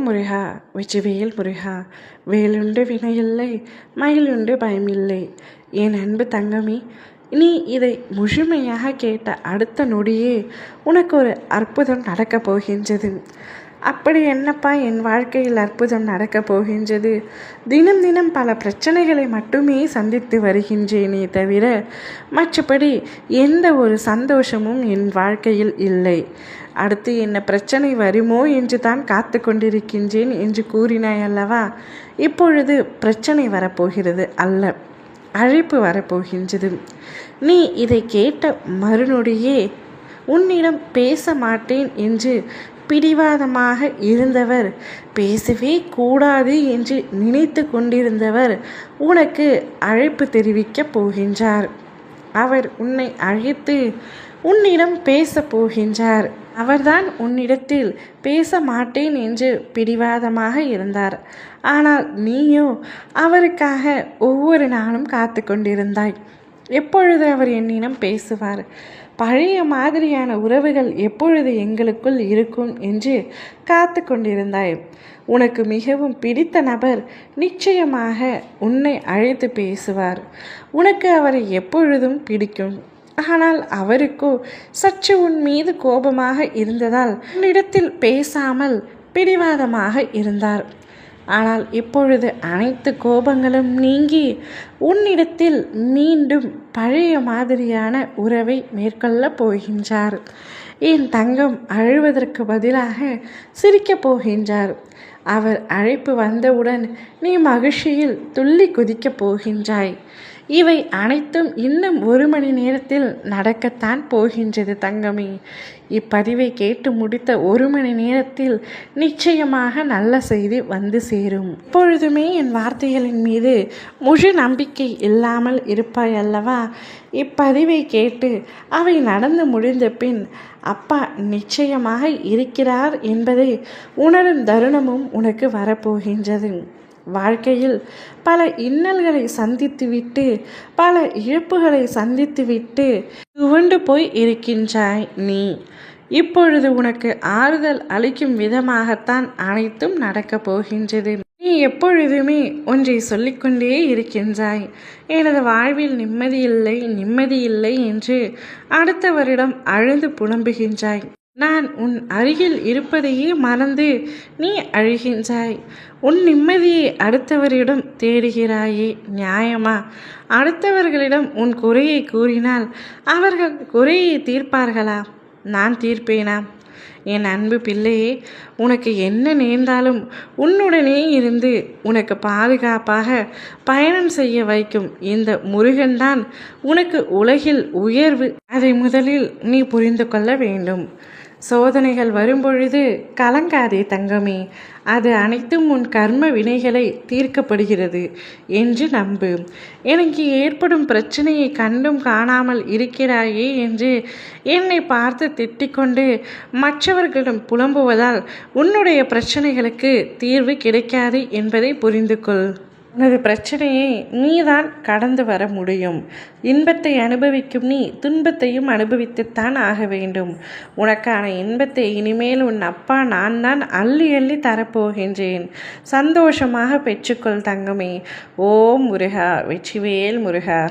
முருகா வெற்றிவேல் முருகா, வேலுண்டு வினையில்லை, மயிலுண்டு பயமில்லை. என் அன்பு தங்கமே, நீ இதை முழுமையாக கேட்ட அடுத்த நொடியே உனக்கு ஒரு அற்புதம் நடக்கப் போகின்றது. அப்படி என்னப்பா என் வாழ்க்கையில் அற்புதம் நடக்கப் போகின்றது? தினம் தினம் பல பிரச்சனைகளை மட்டுமே சந்தித்து வருகின்றேனே தவிர மற்றபடி எந்த ஒரு சந்தோஷமும் என் வாழ்க்கையில் இல்லை. அடுத்து என்ன பிரச்சனை வருமோ என்று தான் காத்து கொண்டிருக்கின்றேன் என்று கூறினாய் அல்லவா? இப்பொழுது பிரச்சனை வரப்போகிறது அல்ல, அழைப்பு வரப்போகின்றது. நீ இதை கேட்ட மறுநொடியே உன்னிடம் பேச மாட்டேன் என்று பிடிவாதமாக இருந்தவர், பேசவே கூடாது என்று நினைத்து கொண்டிருந்தவர் உனக்கு அழைப்பு தெரிவிக்கப் போகின்றார். அவர் உன்னை அழைத்து உன்னிடம் பேச போகின்றார். அவர்தான் உன்னிடத்தில் பேச மாட்டேன் என்று பிடிவாதமாக இருந்தார். ஆனால் நீயோ அவருக்காக ஒவ்வொரு நாளும் காத்து கொண்டிருந்தாய். எப்பொழுது அவர் என்னிடம் பேசுவார், பழைய மாதிரியான உறவுகள் எப்பொழுது எங்களுக்குள் இருக்கும் என்று காத்து கொண்டிருந்தாய். உனக்கு மிகவும் பிடித்த நபர் நிச்சயமாக உன்னை அழைத்து பேசுவார். உனக்கு அவரை எப்பொழுதும் பிடிக்கும். ஆனால் அவருக்கோ சற்று உன் மீது கோபமாக இருந்ததால் உன்னிடத்தில் பேசாமல் பிடிவாதமாக இருந்தார். ஆனால் இப்பொழுது அனைத்து கோபங்களும் நீங்கி உன்னிடத்தில் மீண்டும் பழைய மாதிரியான உறவை மேற்கொள்ளப் போகின்றார். என் தங்கம் அழுவதற்கு பதிலாக சிரிக்கப் போகின்றார். அவர் அழைப்பு வந்தவுடன் நீ மகிழ்ச்சியில் துள்ளி குதிக்கப் போகின்றாய். இவை அனைத்தும் இன்னும் 1 மணி நேரத்தில் நடக்கத்தான் போகின்றது தங்கமே. இப்பதிவை கேட்டு முடித்த 1 மணி நேரத்தில் நிச்சயமாக நல்ல செய்தி வந்து சேரும். இப்பொழுதுமே என் வார்த்தைகளின் மீது முழு நம்பிக்கை இல்லாமல் இருப்பாய் அல்லவா? இப்பதிவை கேட்டு அவை நடந்து முடிந்த பின் அப்பா நிச்சயமாக இருக்கிறார் என்பதை உணரும் தருணமும் உனக்கு வரப்போகின்றது. வாழ்க்கையில் பல இன்னல்களை சந்தித்துவிட்டு, பல இழப்புகளை சந்தித்துவிட்டு துவண்டு போய் இருக்கின்றாய் நீ. இப்பொழுது உனக்கு ஆறுதல் அளிக்கும் விதமாகத்தான் அனைத்தும் நடக்கப் போகின்றது. நீ எப்பொழுதுமே ஒன்றை சொல்லிக்கொண்டே இருக்கின்றாய், எனது வாழ்வில் நிம்மதியில்லை என்று அடுத்தவரிடம் அழுது புலம்புகின்றாய். நான் உன் அருகில் இருப்பதையே மறந்து நீ அழுகின்றாய். உன் நிம்மதியை அடுத்தவரிடம் தேடுகிறாயே, நியாயமா? அடுத்தவர்களிடம் உன் குறையை கூறினால் அவர்கள் குறையை தீர்ப்பார்களா? நான் தீர்ப்பேனா? என் அன்பு பிள்ளையே, உனக்கு என்ன நேர்ந்தாலும் உன்னுடனே இருந்து உனக்கு பாதுகாப்பாக பயணம் செய்ய வைக்கும் இந்த முருகன்தான் உனக்கு உலகில் உயர்வு. அதை முதலில் நீ புரிந்து கொள்ள வேண்டும். சோதனைகள் வரும்பொழுது கலங்காதே தங்கமே, அது அனைத்தும் உன் கர்ம வினைகளை தீர்க்கப்படுகிறது என்று நம்பு. எனக்கு ஏற்படும் பிரச்சனையை கண்டும் காணாமல் இருக்கிறாயே என்று என்னை பார்த்து திட்டிக்கொண்டு மற்றவர்களிடம் புலம்புவதால் உன்னுடைய பிரச்சனைகளுக்கு தீர்வு கிடைக்காது என்பதை புரிந்து கொள். உனது பிரச்சனையை நீதான் கடந்து வர முடியும். இன்பத்தை அனுபவிக்கும் நீ துன்பத்தையும் அனுபவித்துத்தான் ஆக வேண்டும். உனக்கான இன்பத்தை இனிமேல் உன் அப்பா நான் தான் அள்ளி அள்ளி தரப்போகின்றேன். சந்தோஷமாக பெற்றுக்கொள் தங்கமே. ஓம் முருகா வெற்றிவேல் முருகா.